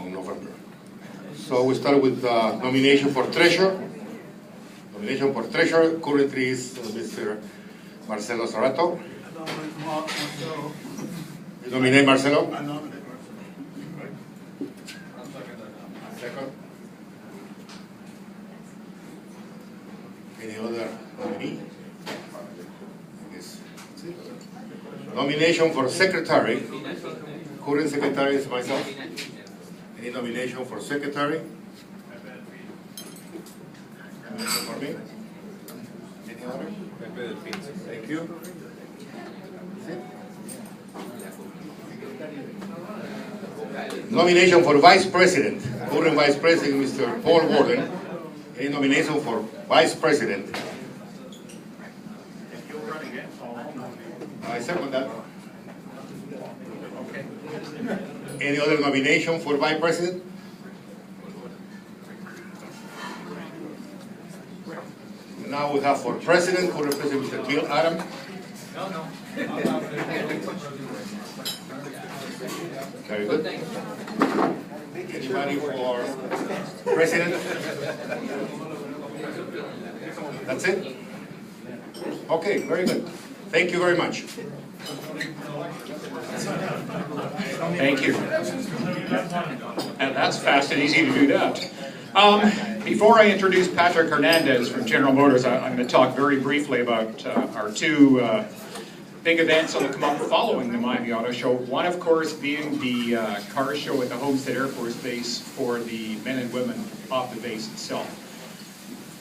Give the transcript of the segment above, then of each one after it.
on November. So we start with nomination for treasurer. Nomination for treasurer currently is Mr. Marcelo Zarato. You nominate Marcelo? I nominate Marcelo. Second. Any other nominee? Yes. Nomination for secretary. Current secretary is myself. Any nomination for secretary? Nomination for me? Any other? Thank you. Nomination for vice president. Current vice president, Mr. Paul Warden. Any nomination for vice president? If you'll run again, I'll nominate. I second that. Okay. Any other nomination for vice president? Now we have for president, current president, Mr. Bill Adam. No. Very good. Anybody for president? That's it? Okay, very good. Thank you very much. Thank you. And that's fast and easy to do that. Before I introduce Patrick Hernandez from General Motors, I'm going to talk very briefly about our two big events that will come up following the Miami Auto Show. One, of course, being the car show at the Homestead Air Force Base for the men and women off the base itself.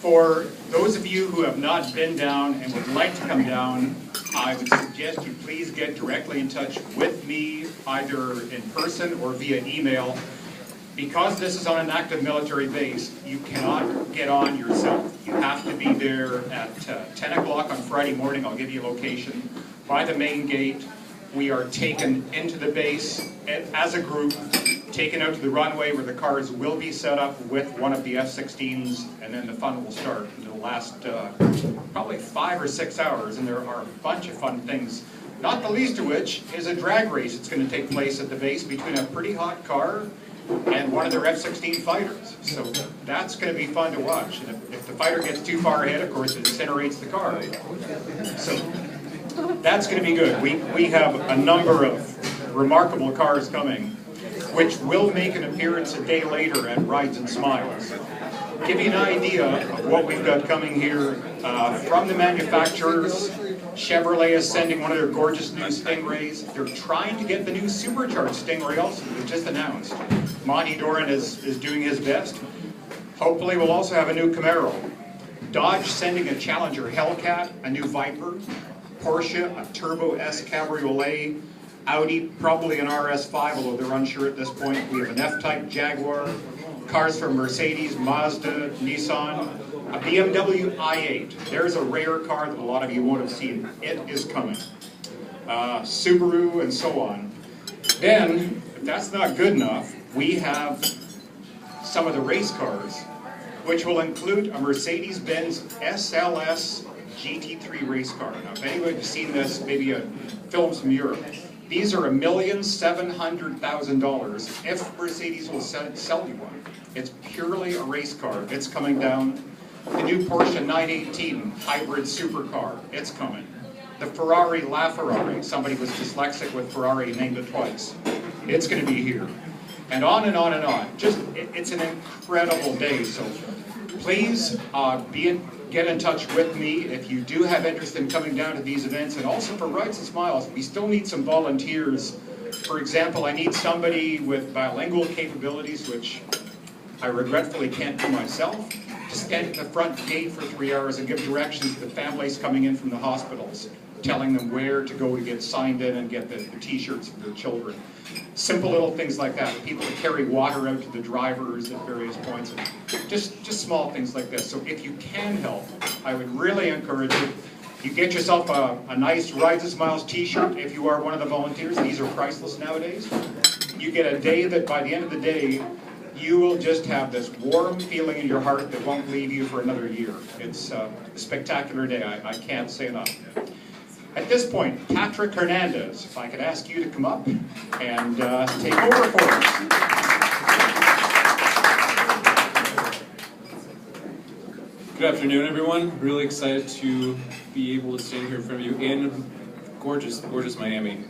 For those of you who have not been down and would like to come down, I would suggest you please get directly in touch with me, either in person or via email. Because this is on an active military base, you cannot get on yourself. You have to be there at 10 o'clock on Friday morning. I'll give you a location. By the main gate, we are taken into the base as a group, taken out to the runway where the cars will be set up with one of the F-16s, and then the fun will start. It'll last probably 5 or 6 hours, and there are a bunch of fun things. Not the least of which is a drag race that's going to take place at the base between a pretty hot car and one of their F-16 fighters. So that's going to be fun to watch. And if the fighter gets too far ahead, of course, it incinerates the car. So that's going to be good. We have a number of remarkable cars coming, which will make an appearance a day later at Rides and Smiles. Give you an idea of what we've got coming here from the manufacturers. Chevrolet is sending one of their gorgeous new Stingrays. They're trying to get the new supercharged Stingray also, they've just announced. Monty Doran is doing his best. Hopefully we'll also have a new Camaro. Dodge sending a Challenger Hellcat, a new Viper. Porsche, a Turbo S Cabriolet. Audi, probably an RS5, although they're unsure at this point. We have an F-Type Jaguar. Cars from Mercedes, Mazda, Nissan. A BMW i8. There's a rare car that a lot of you won't have seen. It is coming. Subaru and so on. Then, if that's not good enough, we have some of the race cars, which will include a Mercedes-Benz SLS GT3 race car. Now, if anybody's seen this, maybe films from Europe, these are $1,700,000 if Mercedes will sell you one. It's purely a race car. It's coming down. The new Porsche 918 hybrid supercar. It's coming. The Ferrari LaFerrari. Somebody was dyslexic with Ferrari, named it twice. It's going to be here. And on and on and on. Just, it's an incredible day. So please get in touch with me if you do have interest in coming down to these events. And also for Rides and Smiles, we still need some volunteers. For example, I need somebody with bilingual capabilities, which I regretfully can't do myself, to stand at the front gate for 3 hours and give directions to the families coming in from the hospitals, telling them where to go to get signed in and get the t-shirts for their children. Simple little things like that. People to carry water out to the drivers at various points. Just small things like this. So if you can help, I would really encourage you. You get yourself a nice Rides and Smiles t-shirt if you are one of the volunteers. These are priceless nowadays. You get a day that by the end of the day, you will just have this warm feeling in your heart that won't leave you for another year. It's a spectacular day. I can't say enough. At this point, Patrick Hernandez, if I could ask you to come up and take over for us. Good afternoon, everyone. Really excited to be able to stand here in front of you in gorgeous, gorgeous Miami.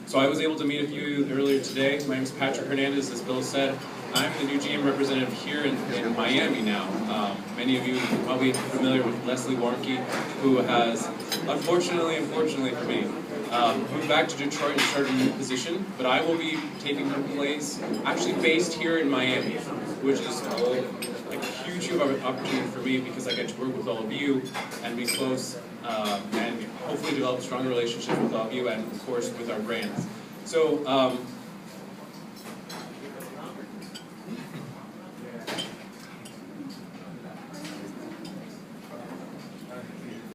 So I was able to meet a few earlier today. My name is Patrick Hernandez, as Bill said. I'm the new GM representative here in Miami now. Many of you are probably familiar with Leslie Warnke, who has, unfortunately for me, moved back to Detroit and started a new position, but I will be taking her place, actually based here in Miami, which is a huge opportunity for me because I get to work with all of you and be close and hopefully develop a stronger relationship with all of you and, of course, with our brands. So